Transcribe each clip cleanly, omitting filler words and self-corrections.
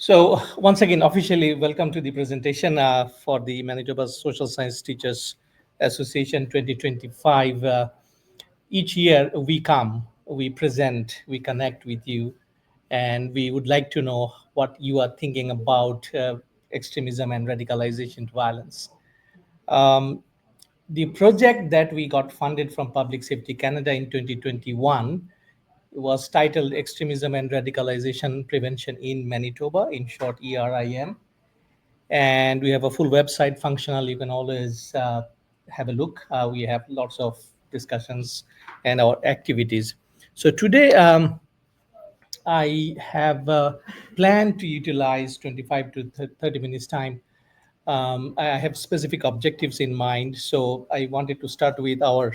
So once again, officially welcome to the presentation for the Manitoba Social Science Teachers Association 2025. Each year we come, we present, we connect with you, and we would like to know what you are thinking about extremism and radicalization to violence. Um, the project that we got funded from Public Safety Canada in 2021 was titled Extremism and Radicalization Prevention in Manitoba, in short ERIM. And we have a full website functional. You can always have a look. We have lots of discussions and our activities. So today, I have planned to utilize 25 to 30 minutes time. I have specific objectives in mind. So I wanted to start with our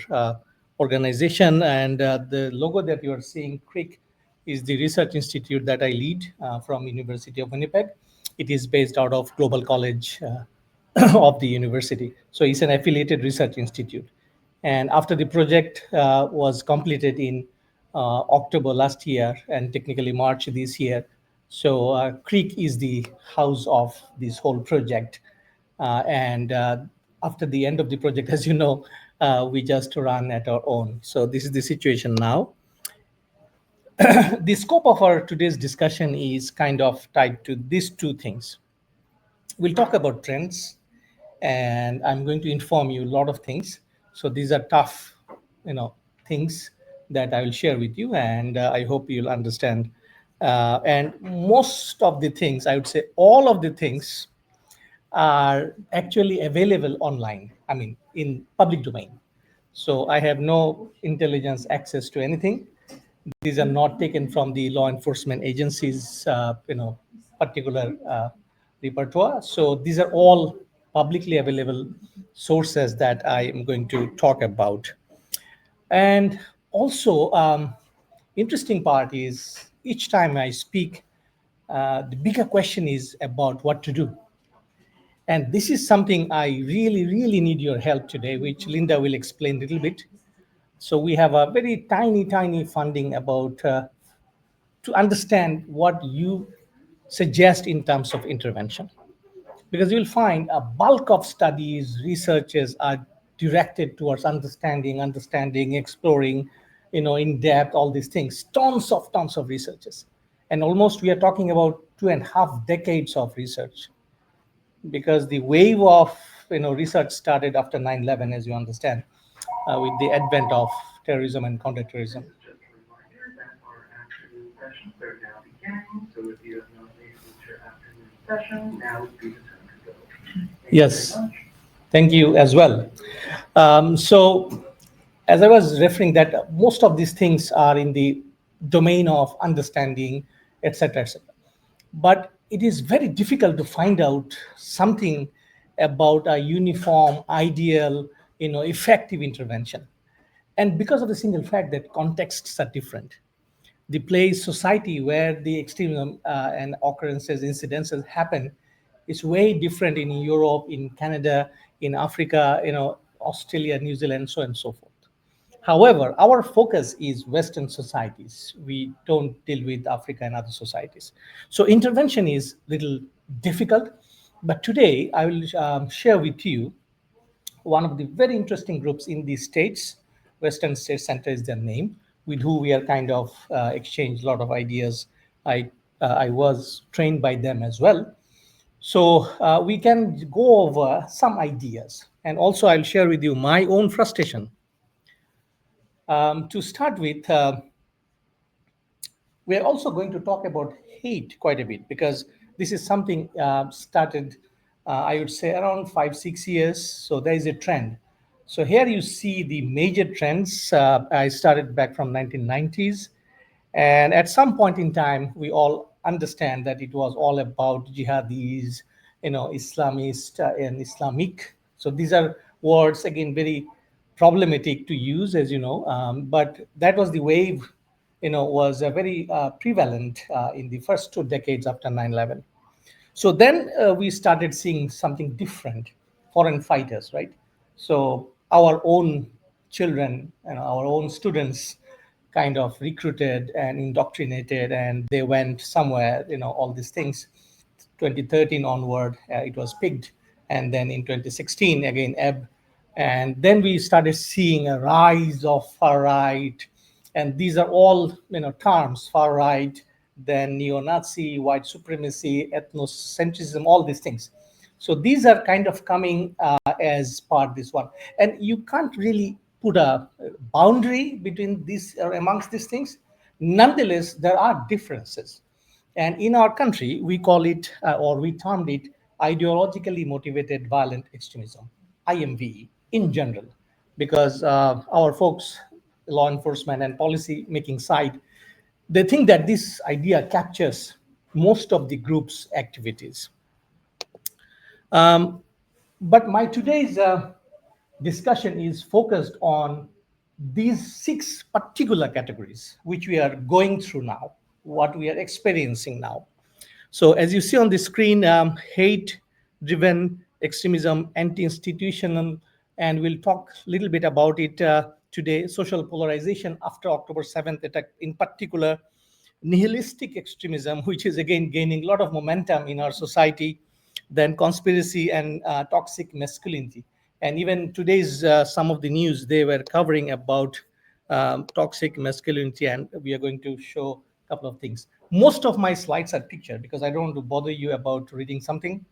organization, and the logo that you are seeing, CRIC, is the research institute that I lead from University of Winnipeg. It is based out of Global College of the university. So it's an affiliated research institute. And after the project was completed in October last year and technically March this year, so Creek is the house of this whole project. And after the end of the project, as you know, we just run at our own. So this is the situation now. The scope of our today's discussion is kind of tied to these two things. We'll talk about trends, and I'm going to inform you a lot of things. So these are tough, things that I will share with you, and I hope you'll understand. And most of the things, I would say, all of the things are actually available online. I mean, in public domain. So I have no intelligence access to anything. These are not taken from the law enforcement agencies, particular repertoire. So these are all publicly available sources that I am going to talk about. And also, interesting part is each time I speak, the bigger question is about what to do. And this is something I really, really need your help today, which Linda will explain a little bit. So we have a very tiny, tiny funding about to understand what you suggest in terms of intervention. Because you'll find a bulk of studies, researches are directed towards understanding, exploring, in depth, all these things. Tons of researches. And almost we are talking about 2.5 decades of research, because the wave of research started after 9/11, as you understand, with the advent of terrorism and counterterrorism. Yes, thank you as well. So, as I was referring, that most of these things are in the domain of understanding, etc., etc. But it is very difficult to find out something about a uniform, ideal, effective intervention. And because of the single fact that contexts are different, the place society where the extremism and occurrences, incidences happen is way different in Europe, in Canada, in Africa, Australia, New Zealand, so on and so forth. However, our focus is Western societies. We don't deal with Africa and other societies. So intervention is a little difficult. But today I will share with you one of the very interesting groups in the States. Western States Center is their name, with who we are kind of exchange a lot of ideas. I was trained by them as well. So we can go over some ideas. And also I'll share with you my own frustration. To start with, we are also going to talk about hate quite a bit, because this is something started, I would say, around 5 6 years. So there is a trend. So here you see the major trends. I started back from 1990s, and at some point in time we all understand that it was all about jihadis, Islamist and Islamic. So these are words, again, very problematic to use, as you know, but that was the wave, was very prevalent in the first 2 decades after 9/11. So then we started seeing something different, foreign fighters, right? So our own children and our own students kind of recruited and indoctrinated, and they went somewhere, all these things. 2013 onward, it was peaked, and then in 2016 again ebb, and then we started seeing a rise of far right, and these are all terms: far right, then neo-Nazi, white supremacy, ethnocentrism, all these things. So these are kind of coming as part this one, and you can't really put a boundary between these or amongst these things. Nonetheless, there are differences, and in our country we call it or we termed it ideologically motivated violent extremism, IMVE, in general, because our folks, law enforcement and policy making side, they think that this idea captures most of the group's activities. Um, but my today's discussion is focused on these six particular categories which we are going through now, what we are experiencing now. So as you see on the screen, hate-driven extremism, anti-institutional, and we'll talk a little bit about it today. Social polarization after October 7th attack, in particular, nihilistic extremism, which is again gaining a lot of momentum in our society, then conspiracy and toxic masculinity. And even today's some of the news they were covering about toxic masculinity, and we are going to show a couple of things. Most of my slides are picture because I don't want to bother you about reading something.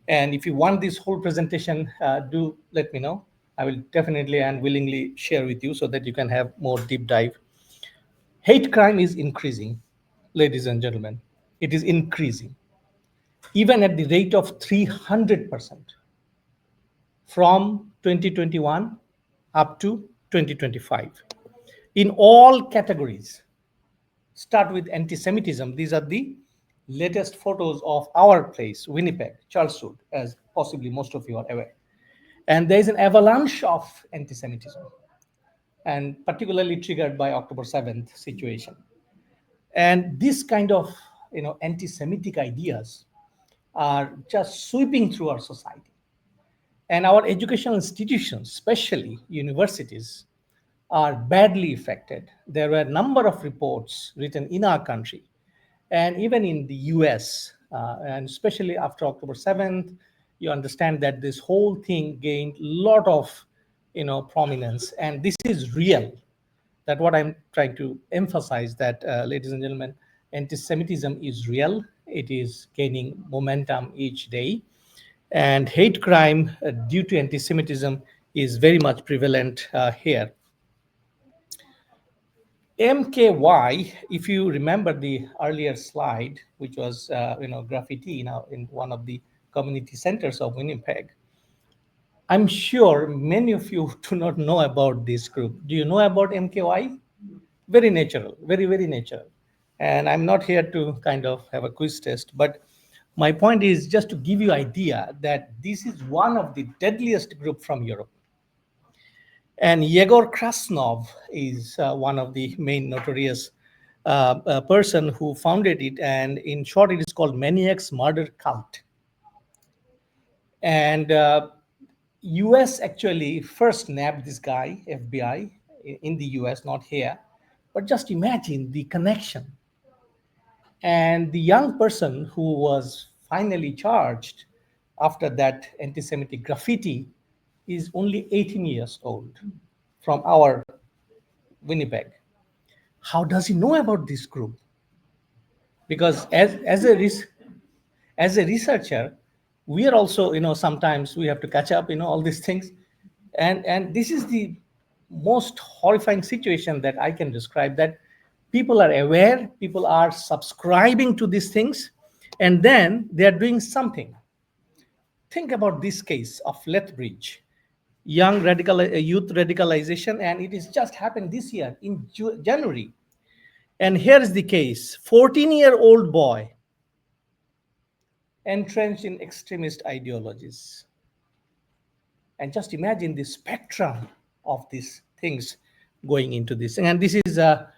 And if you want this whole presentation, do let me know. I will definitely and willingly share with you so that you can have more deep dive. Hate crime is increasing, ladies and gentlemen. It is increasing, even at the rate of 300% from 2021 up to 2025. In all categories, start with anti-Semitism. These are the latest photos of our place, Winnipeg, Charleswood, as possibly most of you are aware. And there is an avalanche of anti-Semitism, and particularly triggered by October 7th situation. And this kind of anti-Semitic ideas are just sweeping through our society. And our educational institutions, especially universities, are badly affected. There were a number of reports written in our country and even in the US, and especially after October 7th, you understand that this whole thing gained a lot of prominence, and this is real. That what I'm trying to emphasize, that ladies and gentlemen, anti-Semitism is real. It is gaining momentum each day, and hate crime due to anti-Semitism is very much prevalent here. MKY, if you remember the earlier slide, which was graffiti in one of the community centers of Winnipeg, I'm sure many of you do not know about this group. Do you know about MKY? Very natural, very, very natural. And I'm not here to kind of have a quiz test, but my point is just to give you idea that this is one of the deadliest group from Europe. And Yegor Krasnov is one of the main notorious person who founded it. And in short, it is called Maniacs Murder Cult. And US actually first nabbed this guy, FBI, in the US, not here. But just imagine the connection. And the young person who was finally charged after that anti-Semitic graffiti is only 18 years old, from our Winnipeg. How does he know about this group? Because as a researcher, we are also, sometimes we have to catch up, all these things. And this is the most horrifying situation that I can describe, that people are aware, people are subscribing to these things, and then they are doing something. Think about this case of Lethbridge, young youth radicalization, and it has just happened this year in January. And here's the case: 14-year-old boy entrenched in extremist ideologies. And just imagine the spectrum of these things going into this. And this is a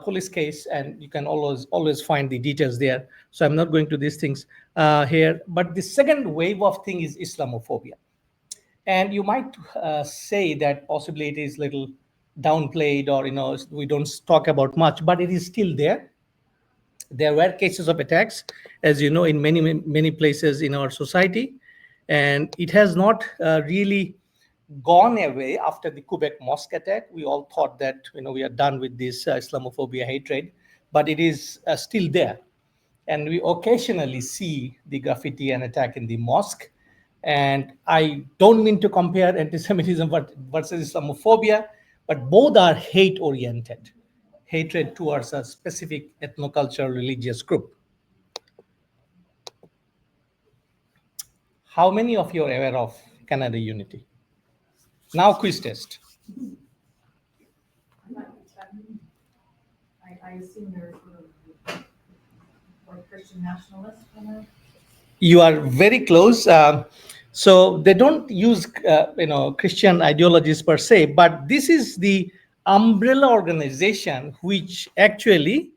police case, and you can always find the details there. So I'm not going to these things here. But the second wave of thing is Islamophobia. And you might say that possibly it is little downplayed, or we don't talk about much, but it is still there. There were cases of attacks, as you know, in many places in our society, and it has not really gone away after the Quebec mosque attack. We all thought that we are done with this Islamophobia hatred, but it is still there, and we occasionally see the graffiti and attack in the mosque. And I don't mean to compare anti-Semitism versus Islamophobia, but both are hate-oriented, hatred towards a specific ethnocultural religious group. How many of you are aware of Canada Unity? Now quiz test. I assume they're sort of like Christian nationalists kind of. You are very close. So they don't use Christian ideologies per se, but this is the umbrella organization which actually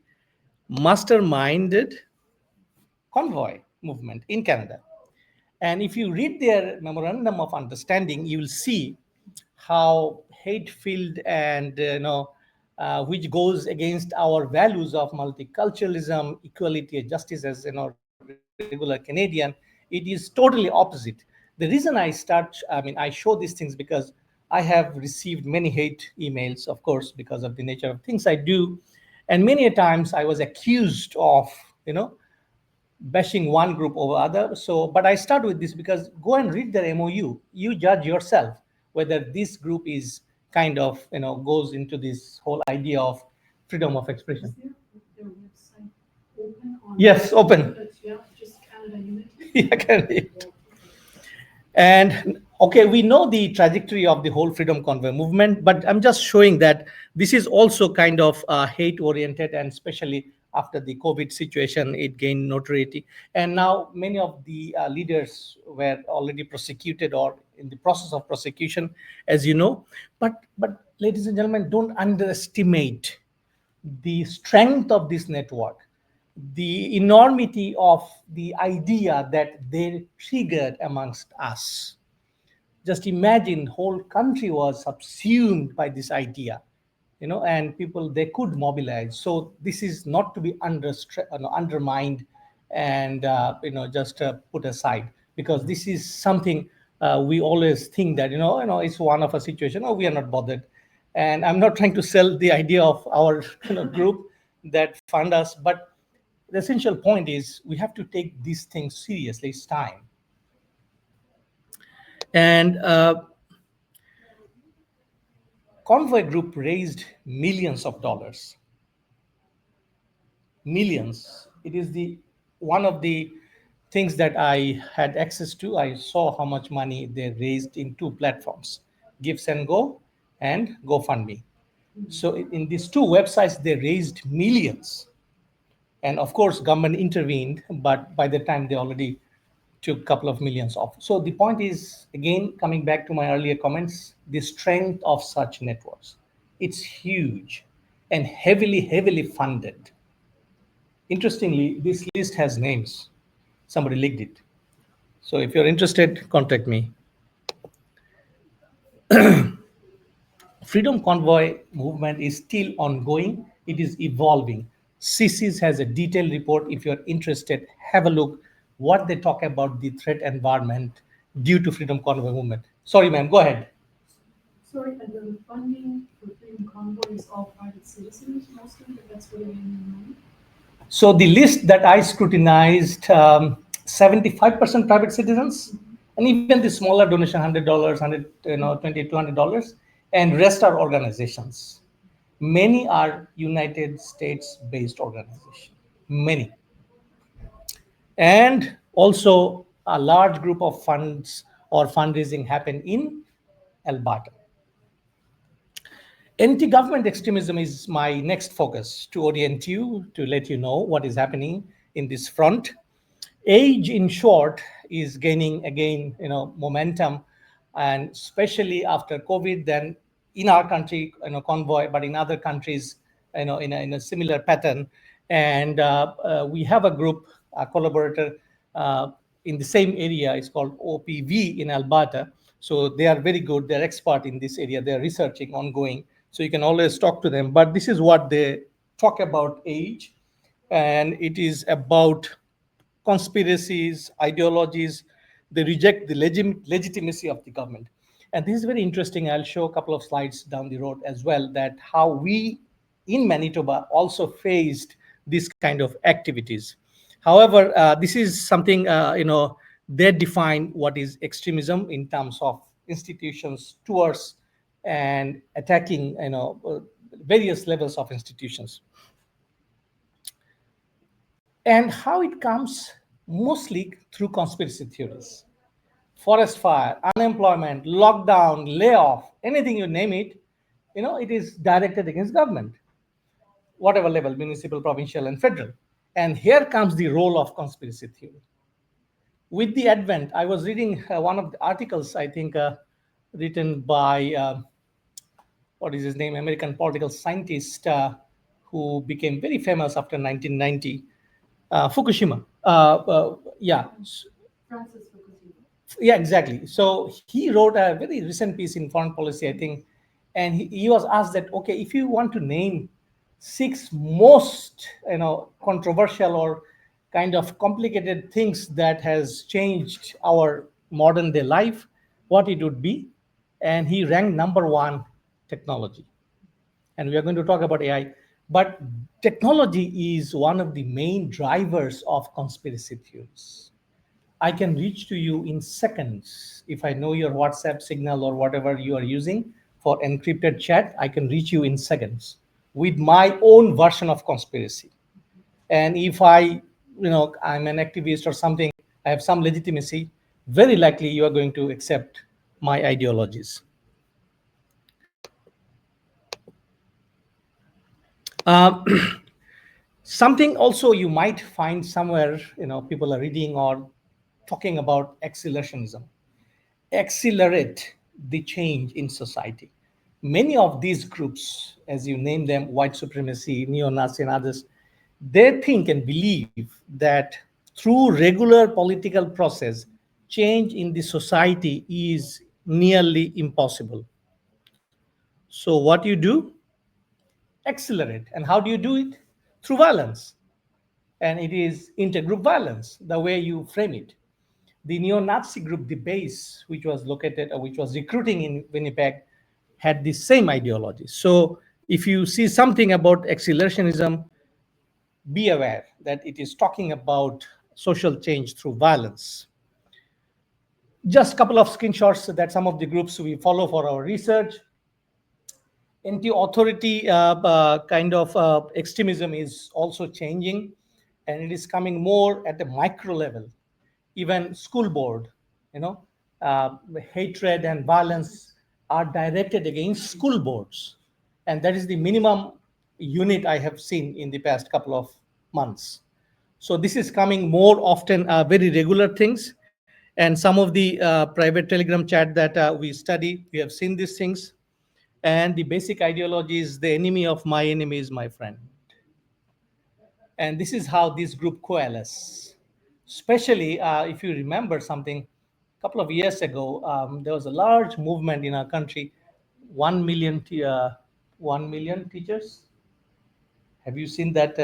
masterminded convoy movement in Canada. And if you read their memorandum of understanding, you will see how hate-filled and which goes against our values of multiculturalism, equality, and justice as regular Canadian. It is totally opposite. The reason I show these things because I have received many hate emails, of course, because of the nature of things I do, and many a times I was accused of bashing one group over other. So, but I start with this because go and read their MOU. You judge yourself whether this group is kind of goes into this whole idea of freedom of expression. Is their website open on? Yes, open. Yeah, just Canada Unity. Yeah, correct. And okay, we know the trajectory of the whole freedom convoy movement, but I'm just showing that this is also kind of hate oriented, and especially after the COVID situation, it gained notoriety. And now many of the leaders were already prosecuted or in the process of prosecution, as you know. But ladies and gentlemen, don't underestimate the strength of this network, the enormity of the idea that they triggered amongst us. Just imagine whole country was subsumed by this idea, and people they could mobilize. So this is not to be undermined and just put aside, because this is something we always think that it's one of a situation, oh, we are not bothered. And I'm not trying to sell the idea of our group that fund us, but the essential point is we have to take these things seriously. It's time. And Convoy Group raised millions of dollars. Millions. It is the one of the things that I had access to. I saw how much money they raised in two platforms, Gives and Go and GoFundMe. So in these two websites, they raised millions. And of course, government intervened, but by the time they already took a couple of millions off. So the point is, again, coming back to my earlier comments, the strength of such networks. It's huge and heavily funded. Interestingly, this list has names. Somebody leaked it. So if you're interested, contact me. Freedom Convoy movement is still ongoing. It is evolving. CCS has a detailed report. If you're interested, have a look what they talk about the threat environment due to Freedom Convoy movement. Sorry, ma'am, go ahead. Sorry, and the funding for Freedom Convoy is all private citizens mostly, but that's where they get money? So the list that I scrutinized, 75% private citizens, and even the smaller donation, $100, $120, $200, and rest are organizations. Many are United States-based organizations. Many. And also a large group of funds or fundraising happen in Alberta. Anti-government extremism is my next focus, to orient you, to let you know what is happening in this front. Age, in short, is gaining again, momentum, and especially after COVID. Then in our country, convoy, but in other countries, in a similar pattern. And we have a group, a collaborator in the same area. It's called OPV in Alberta. So they are very good. They're expert in this area. They're researching ongoing. So you can always talk to them. But this is what they talk about: age. and it is about conspiracies, ideologies. They reject the legitimacy of the government. And this is very interesting. I'll show a couple of slides down the road as well, that how we in Manitoba also faced these kind of activities. However, this is something, they define what is extremism in terms of institutions towards and attacking, various levels of institutions, and how it comes mostly through conspiracy theories. Forest fire, unemployment, lockdown, layoff, anything you name it, it is directed against government, whatever level, municipal, provincial, and federal. And here comes the role of conspiracy theory. With the advent, I was reading one of the articles, I think, written by what is his name, American political scientist, who became very famous after 1990, Fukushima. Yeah, Francis Fukuzima. yeah, exactly. So he wrote a very recent piece in Foreign Policy, I think, and he was asked that, okay, if you want to name six most, controversial or kind of complicated things that has changed our modern day life, what it would be, and he ranked number one, technology. And we are going to talk about AI. But technology is one of the main drivers of conspiracy theories. I can reach to you in seconds. If I know your WhatsApp signal or whatever you are using for encrypted chat, I can reach you in seconds with my own version of conspiracy. And if I'm an activist or something, I have some legitimacy, very likely you are going to accept my ideologies. Uh, Something also you might find somewhere, people are reading or talking about accelerationism. Accelerate the change in society. Many of these groups, as you name them, white supremacy, neo-Nazi, and others, they think and believe that through regular political process, change in the society is nearly impossible. So what you do? Accelerate. And how do you do it? Through violence. And it is intergroup violence, the way you frame it. The neo-Nazi group, the base, which was located, or which was recruiting in Winnipeg, had the same ideology. So if you see something about accelerationism, be aware that it is talking about social change through violence. Just a couple of screenshots that some of the groups we follow for our research. Anti-authority kind of extremism is also changing, and it is coming more at the micro level. Even school board, you know uh, hatred and violence are directed against school boards, and that is the minimum unit I have seen in the past couple of months. So this is coming more often, very regular things. And some of the private telegram chat that we study, we have seen these things. And the basic ideology is the enemy of my enemy is my friend. And this is how this group coalesce. Especially if you remember something, a couple of years ago, there was a large movement in our country, 1 million, 1 million teachers. Have you seen that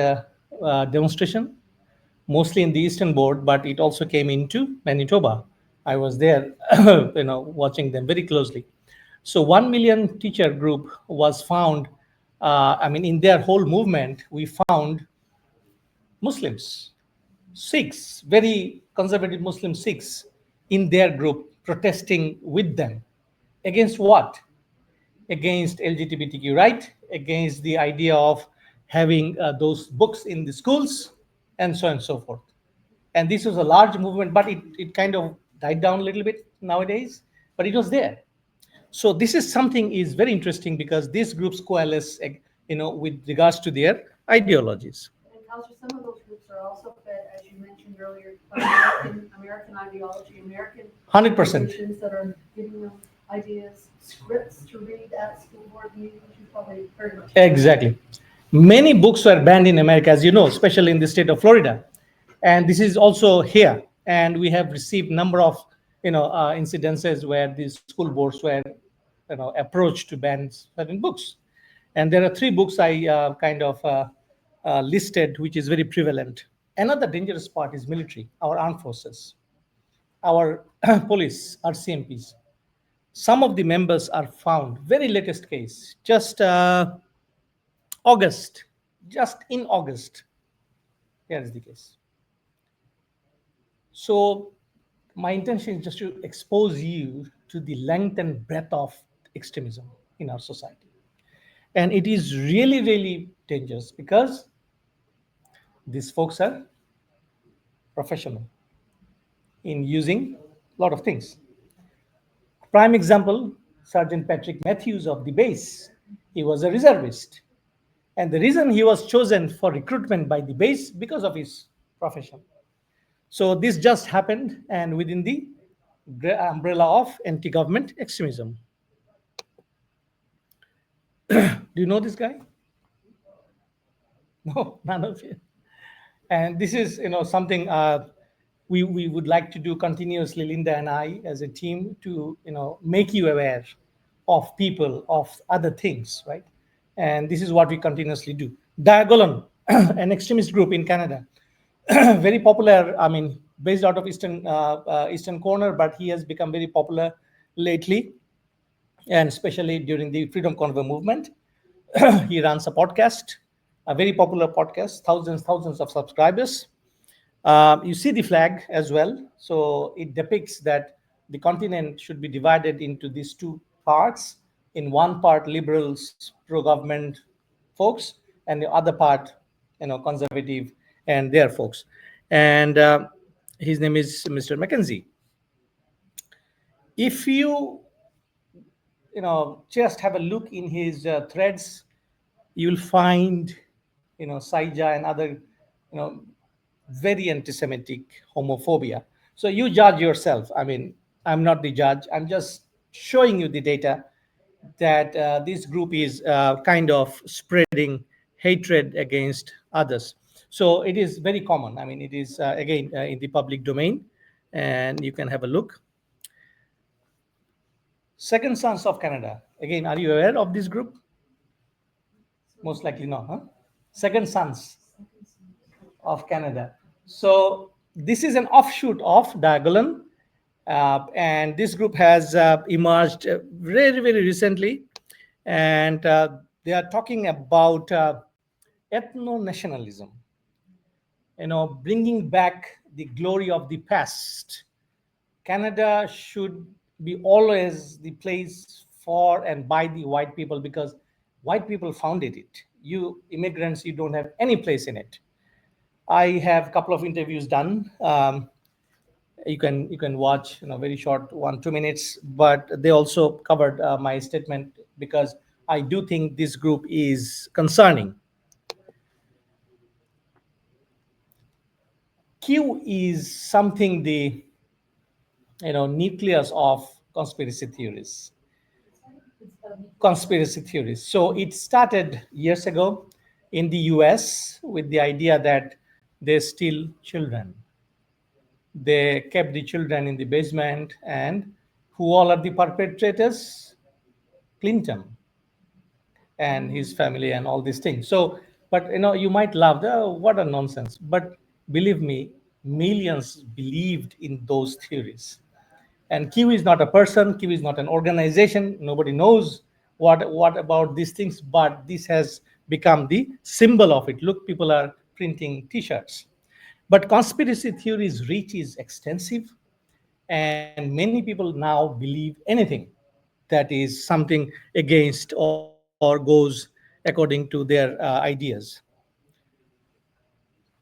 demonstration? Mostly in the Eastern Board, but it also came into Manitoba. I was there, watching them very closely. So 1 million teacher group was found. In their whole movement, we found Muslims, Sikhs, very conservative Muslim Sikhs in their group protesting with them. Against what? Against LGBTQ right, against the idea of having those books in the schools, and so on and so forth. And this was a large movement, but it kind of died down a little bit nowadays, but it was there. So this is something is very interesting because these groups coalesce, with regards to their ideologies. And Counselor, some of those groups are also fed, as you mentioned earlier, by American ideology, American 100%. institutions that are giving them ideas, scripts to read at school board meetings. You probably very much. Exactly. Many books were banned in America, as you know, especially in the state of Florida, and this is also here. And we have received number of incidences where the school boards were approached to ban certain books. And there are three books I kind of listed, which is very prevalent. Another dangerous part is military, our armed forces, our police, our CMPs. Some of the members are found, very latest case, just August, just in August. Here is the case. So, my intention is just to expose you to the length and breadth of extremism in our society. And it is really, really dangerous because these folks are professional in using a lot of things. Prime example, Sergeant Patrick Matthews of the base. He was a reservist. And the reason he was chosen for recruitment by the base because of his profession. So this just happened, and within the umbrella of anti-government extremism. Do you know this guy? No, none of you. And this is, something we would like to do continuously, Linda and I, as a team, to make you aware of people, of other things, right? And this is what we continuously do. Diagolon, an extremist group in Canada, very popular. I mean, based out of eastern corner, but he has become very popular lately, and especially during the Freedom Convoy movement. He runs a podcast, a very popular podcast, thousands of subscribers. You see the flag as well. So it depicts that the continent should be divided into these two parts. In one part, liberals, pro-government folks, and the other part, conservative and their folks. And his name is Mr. Mackenzie. If just have a look in his threads, you'll find Saija and other very anti-Semitic homophobia. So you judge yourself. I mean, I'm not the judge. I'm just showing you the data that this group is kind of spreading hatred against others. So it is very common. I mean, it is again in the public domain, and you can have a look. Second Sons of Canada. Again, are you aware of this group? Most likely not, huh? Second Sons of Canada. So this is an offshoot of Diagolon, and this group has emerged very recently, and they are talking about ethno-nationalism. Bringing back the glory of the past. Canada should be always the place for and by the white people because white people founded it. You immigrants, you don't have any place in it. I have a couple of interviews done. You can watch, very short 1-2 minutes, but they also covered my statement because I do think this group is concerning. Q is something the nucleus of conspiracy theories. Conspiracy theories. So it started years ago in the US with the idea that they steal children. They kept the children in the basement, and who all are the perpetrators? Clinton and his family and all these things. So, but you might laugh, "Oh, what a nonsense." But believe me, millions believed in those theories. And Q is not a person, Q is not an organization. Nobody knows what about these things, but this has become the symbol of it. Look, people are printing T-shirts. But conspiracy theories' reach is extensive, and many people now believe anything that is something against or goes according to their ideas.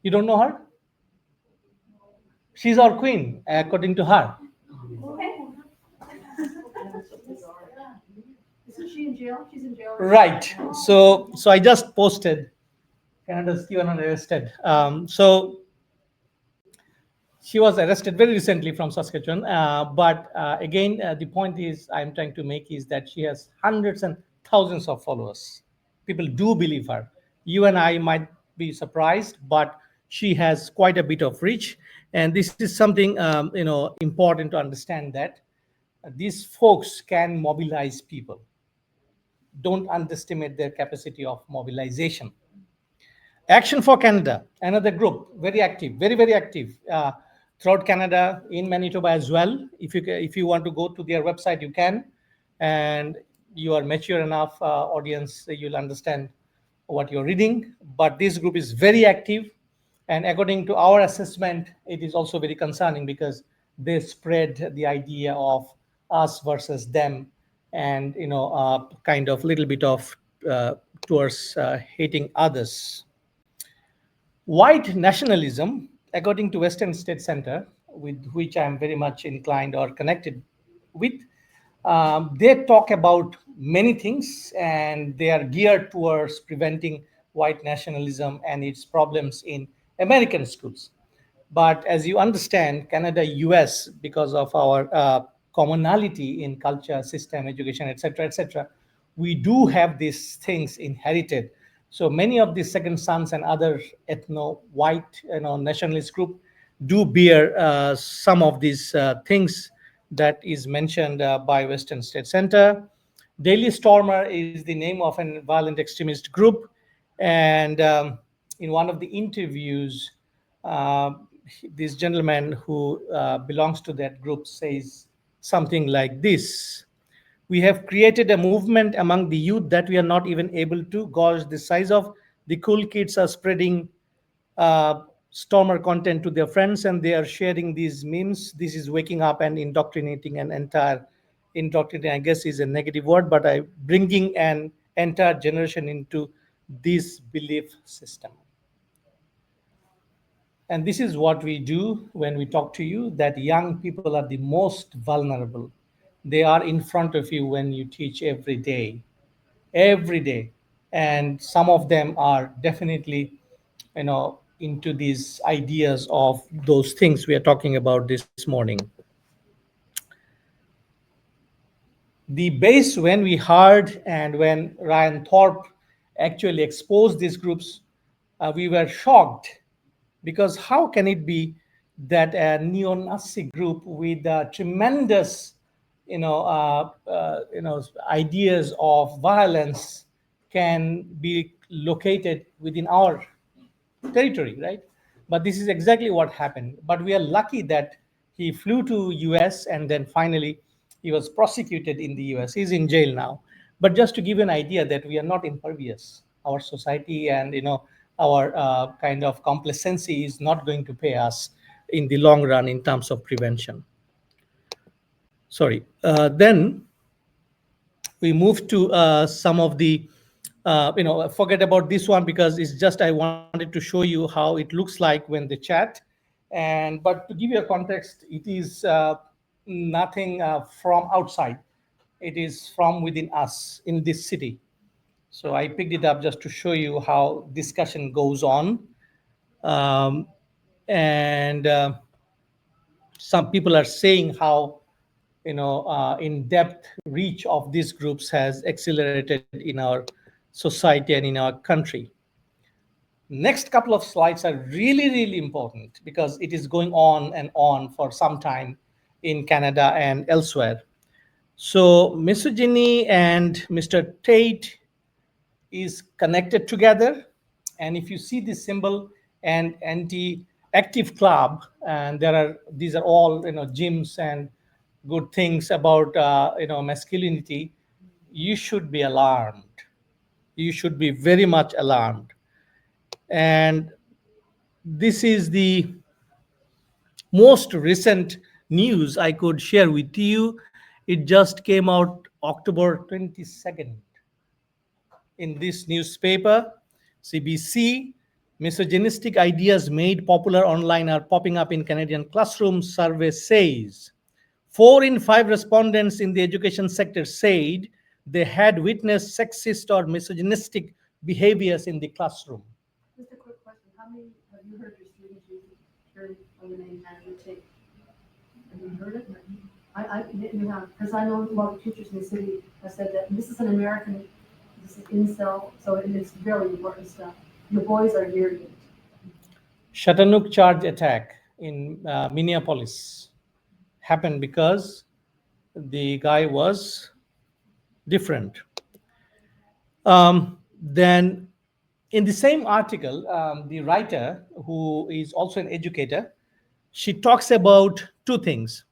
You don't know her? She's our queen, according to her. Isn't she in jail? She's in jail. Right. So I just posted Canada's QAnon arrested. So she was arrested very recently from Saskatchewan. But again, the point is I'm trying to make is that she has hundreds and thousands of followers. People do believe her. You and I might be surprised, but she has quite a bit of reach. And this is something important to understand that these folks can mobilize people. Don't underestimate their capacity of mobilization. Action for Canada, another group, very active, very very active throughout Canada, in Manitoba as well. If you want to go to their website, you can, and you are mature enough, audience, you'll understand what you're reading. But this group is very active, and according to our assessment, it is also very concerning because they spread the idea of us versus them, and kind of little bit of towards hating others. White nationalism, according to Western State Center, with which I am very much inclined or connected with, they talk about many things, and they are geared towards preventing white nationalism and its problems in American schools. But as you understand, Canada, US, because of our commonality in culture, system, education, etc., etc., we do have these things inherited. So many of the second sons and other ethno white nationalist group do bear some of these things that is mentioned by Western State Center. Daily Stormer is the name of a violent extremist group, and in one of the interviews, uh, this gentleman who belongs to that group says something like this: we have created a movement among the youth that we are not even able to gauge the size of. The cool kids are spreading Stormer content to their friends, and they are sharing these memes. This is waking up and indoctrinating an entire, indoctrinating, I guess, is a negative word, but I bringing an entire generation into this belief system. And this is what we do when we talk to you, that young people are the most vulnerable. They are in front of you when you teach every day. And some of them are definitely, into these ideas of those things we are talking about this morning. The base, when we heard and when Ryan Thorpe actually exposed these groups, we were shocked, because how can it be that a neo-Nazi group with tremendous, ideas of violence can be located within our territory, right? But this is exactly what happened. But we are lucky that he flew to US, and then finally he was prosecuted in the US. He's in jail now. But just to give you an idea that we are not impervious, our society and our kind of complacency is not going to pay us in the long run in terms of prevention. Sorry. Then we move to some of the forget about this one, because it's just I wanted to show you how it looks like when they chat. And but to give you a context, it is nothing from outside, it is from within us in this city. So I picked it up just to show you how discussion goes on. Um, and some people are saying how in-depth reach of these groups has accelerated in our society and in our country. Next couple of slides are really really important because it is going on and on for some time in Canada and elsewhere. So misogyny and Mr. Tate is connected together. And if you see this symbol and anti-active club, and there are, these are all gyms and good things about masculinity, you should be alarmed. You should be very much alarmed. And this is the most recent news I could share with you. It just came out October 22nd in this newspaper, CBC. Misogynistic ideas made popular online are popping up in Canadian classrooms, survey says. 4 in 5 respondents in the education sector said they had witnessed sexist or misogynistic behaviors in the classroom. Just a quick question. How many have you heard your students use the term of the name Andrew Tate? Have you heard it? You have, because I know a lot of teachers in the city have said that this is an American, this is incel, so it is very important stuff. Your boys are hearing it. Chattanooga charge attack in Minneapolis happened because the guy was different. Then In the same article, the writer, who is also an educator, she talks about two things.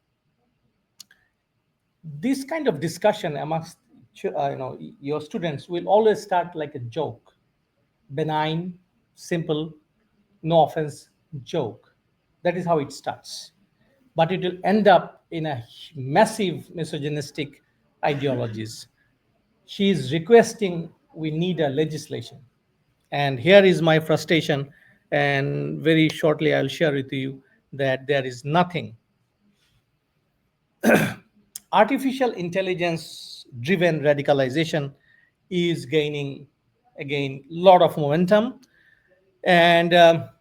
This kind of discussion amongst your students will always start like a joke, benign, simple, no offense joke. That is how it starts. But it will end up in a massive misogynistic ideologies. She is requesting we need a legislation. And here is my frustration. And very shortly, I'll share with you that there is nothing. Artificial intelligence driven radicalization is gaining again a lot of momentum. And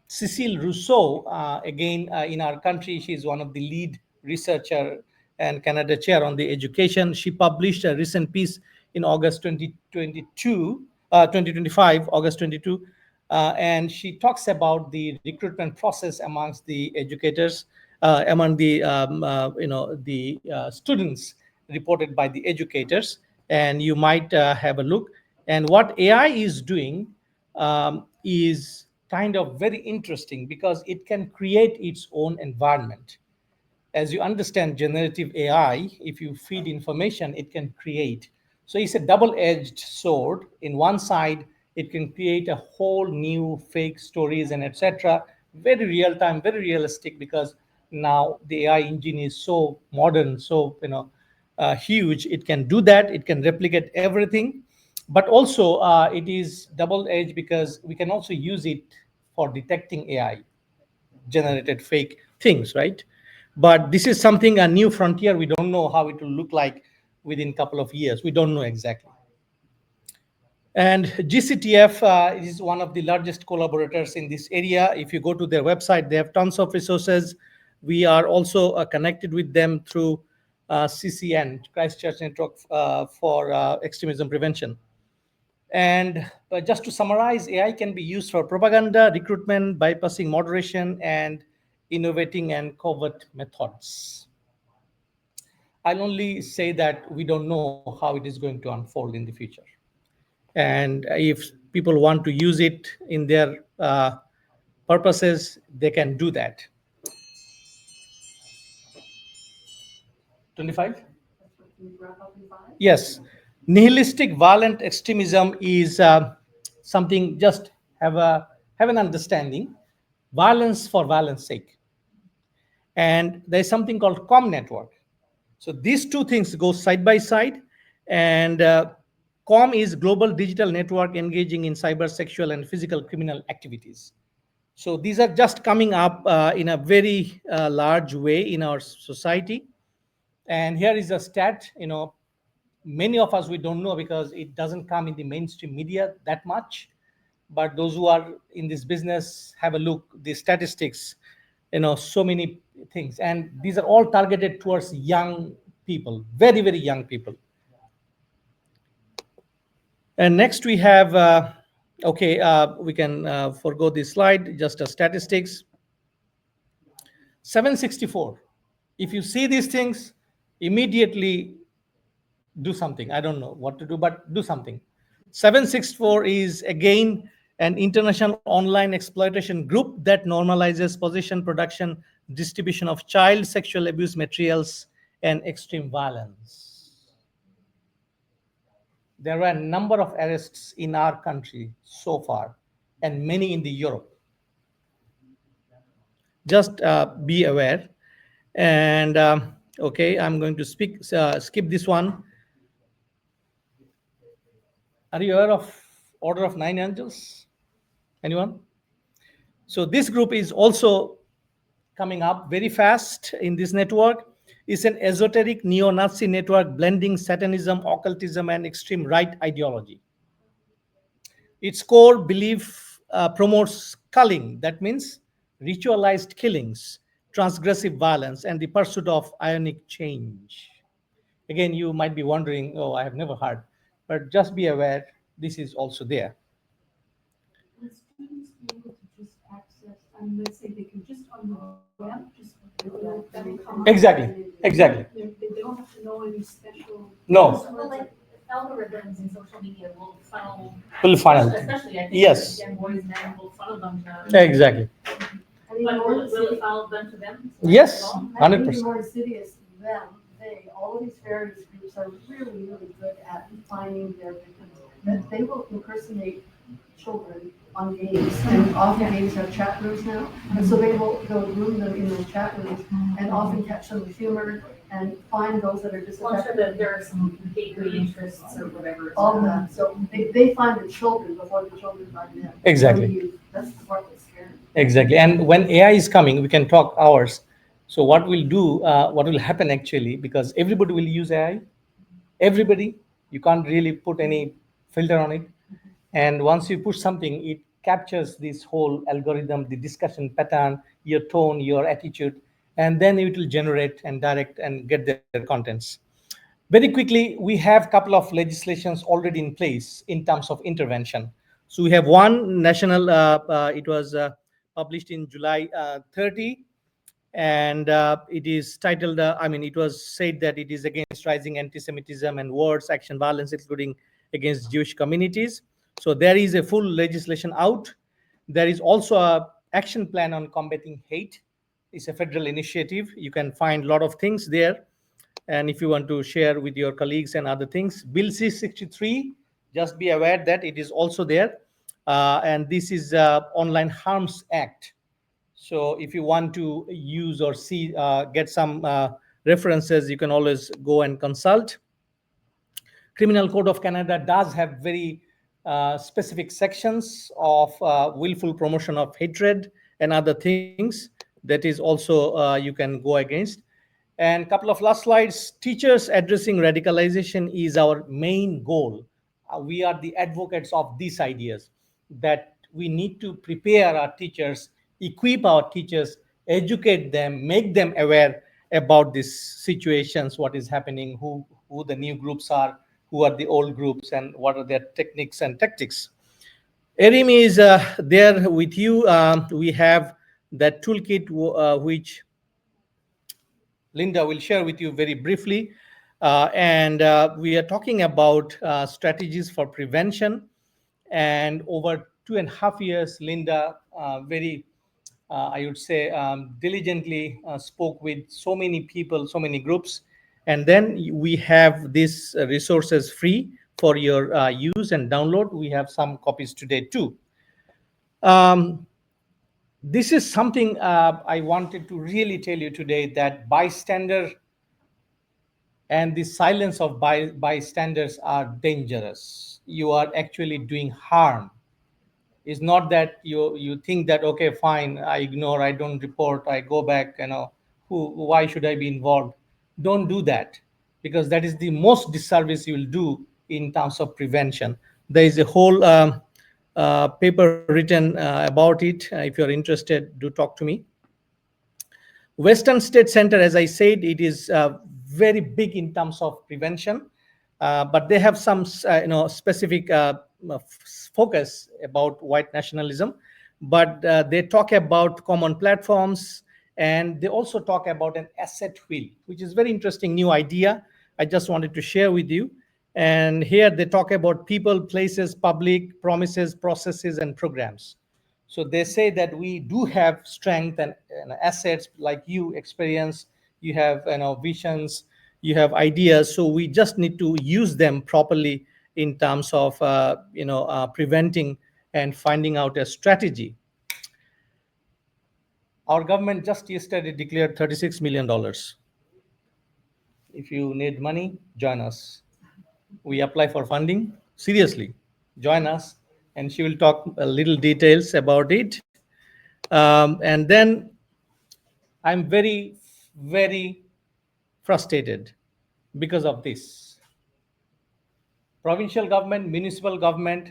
Cecile Rousseau, again in our country, she's one of the lead researcher and Canada chair on the education. She published a recent piece in August 2022, 2025, August 22, and she talks about the recruitment process amongst the educators, among the students reported by the educators. And you might have a look. And what AI is doing is kind of very interesting because it can create its own environment. As you understand generative AI, if you feed information, it can create. So it's a double-edged sword. In one side, it can create a whole new fake stories and etc. Very real time, very realistic, because now the AI engine is so modern, so huge. It can do that. It can replicate everything, but also it is double-edged because we can also use it for detecting AI generated fake things, right? But this is something, a new frontier. We don't know how it will look like within a couple of years. We don't know exactly. And GCTF is one of the largest collaborators in this area. If you go to their website, they have tons of resources. We are also connected with them through CCN, Christchurch Network for Extremism Prevention. And just to summarize, AI can be used for propaganda, recruitment, bypassing moderation, and innovating and covert methods. I'll only say that we don't know how it is going to unfold in the future. And if people want to use it in their purposes, they can do that. 25? That's what we wrap up in 5? Yes. Nihilistic violent extremism is something, just have an understanding. Violence for violence sake. And there's something called com network. So these two things go side by side. And com is global digital network engaging in cyber, sexual, and physical criminal activities. So these are just coming up in a very large way in our society. And here is a stat. Many of us, we don't know because it doesn't come in the mainstream media that much. But those who are in this business, have a look, the statistics, so many things. And these are all targeted towards young people, very, very young people. And next we have, okay, we can forego this slide, just a statistics. 764. If you see these things, immediately do something. I don't know what to do, but do something. 764 is again an international online exploitation group that normalizes possession, production, distribution of child sexual abuse materials, and extreme violence. There were a number of arrests in our country so far, and many in the Europe. Just be aware. And okay, I'm going to skip this one. Are you aware of Order of Nine Angels? Anyone? So this group is also coming up very fast in this network. It's an esoteric neo-Nazi network blending Satanism, occultism, and extreme right ideology. Its core belief promotes culling, that means ritualized killings, transgressive violence, and the pursuit of ionic change. Again, you might be wondering, oh, I have never heard, but just be aware, this is also there. Will students be able to just access, I mean, let's say they can just on the web, just, that'll come up. Exactly. They don't have to know any special. No. Well, like algorithms in social media will funnel Full funnel. Especially, I think, Yes. again, boys, men will funnel them to, Exactly. And even but more will it insidious, funnel them to them? Yes. as well? and even 100%. more insidious, all of these fairness groups are really, really good at finding their victims. That they will impersonate children on games, and often games have chat rooms now, and so they'll groom them in those chat rooms, and often catch them with humor, and find those that are Well, I'm sure disaffected. that there are some gateway interests or whatever. All of that, so they find the children before the children find them. Exactly. Or the youth. That's the part that's scary. Exactly. And when AI is coming, we can talk hours. So what we'll do, what will happen actually, because everybody will use AI, everybody, you can't really put any filter on it. And once you push something, it captures this whole algorithm, the discussion pattern, your tone, your attitude, and then it will generate and direct and get their contents. Very quickly, we have a couple of legislations already in place in terms of intervention. So we have one national, it was published in July 30, and it is titled, it was said that it is against rising anti-Semitism and wars, action violence, including against Jewish communities. So there is a full legislation out. There is also a action plan on combating hate. It's a federal initiative. You can find a lot of things there, and if you want to share with your colleagues and other things, bill c-63, just be aware that it is also there. And this is online harms act. So if you want to use or see, get some references, you can always go and consult. Criminal Code of Canada does have very specific sections of willful promotion of hatred and other things. That is also you can go against. And couple of last slides. Teachers addressing radicalization is our main goal. We are the advocates of these ideas, that we need to prepare our teachers, equip our teachers, educate them, make them aware about these situations, what is happening, who the new groups are, who are the old groups, and what are their techniques and tactics. Erim is there with you. We have that toolkit which Linda will share with you very briefly. And we are talking about strategies for prevention. And over 2.5 years, Linda very, I would say, diligently spoke with so many people, so many groups. And then we have these resources free for your use and download. We have some copies today too. Um, this is something I wanted to really tell you today, that bystander and the silence of bystanders are dangerous. You are actually doing harm. It's not that you think that, okay, fine, I ignore, I don't report, I go back, why should I be involved? Don't do that, because that is the most disservice you will do in terms of prevention. There is a whole paper written about it. If you're interested, do talk to me. Western State Center, as I said, it is very big in terms of prevention, but they have some, specific focus about white nationalism. But they talk about common platforms, and they also talk about an asset wheel, which is very interesting new idea. I just wanted to share with you. And here they talk about people, places, public promises, processes, and programs. So they say that we do have strength and assets, like you experience, you have visions, you have ideas. So we just need to use them properly in terms of preventing and finding out a strategy. Our government just yesterday declared $36 million. If you need money, join us. We apply for funding. Seriously, join us, and she will talk a little details about it. And then I'm very, very frustrated because of this. Provincial government, municipal government,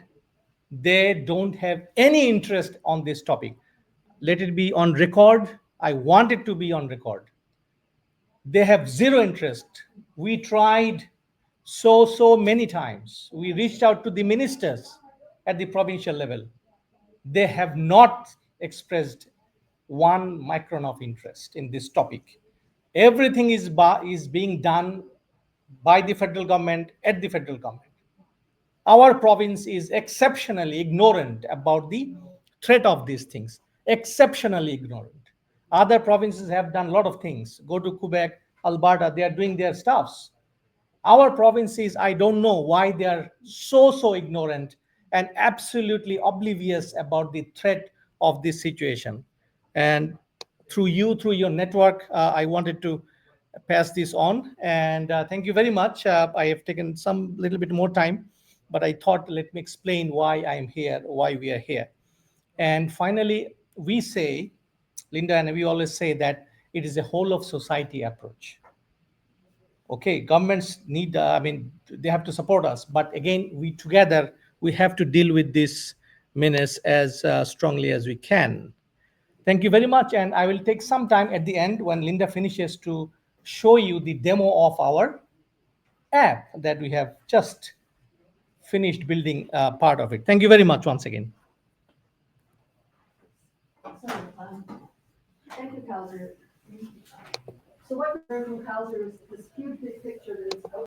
they don't have any interest on this topic. Let it be on record. I want it to be on record. They have zero interest. We tried so many times. We reached out to the ministers at the provincial level. They have not expressed one micron of interest in this topic. Everything is being done by the federal government at the federal government. Our province is exceptionally ignorant about the threat of these things, exceptionally ignorant. Other provinces have done a lot of things. Go to Quebec, Alberta, they are doing their stuffs. Our provinces, I don't know why they are so ignorant and absolutely oblivious about the threat of this situation. And through you, through your network, I wanted to pass this on. And thank you very much. I have taken some little bit more time, but I thought let me explain why I am here, why we are here. And finally, we say, Linda, and we always say that it is a whole of society approach. Okay, governments need, I mean, they have to support us, but again, we together, we have to deal with this menace as strongly as we can. Thank you very much, and I will take some time at the end when Linda finishes to show you the demo of our app that we have just finished building part of it. Thank you very much once again. So, thank you, Kauser. So what we learned from Kauser is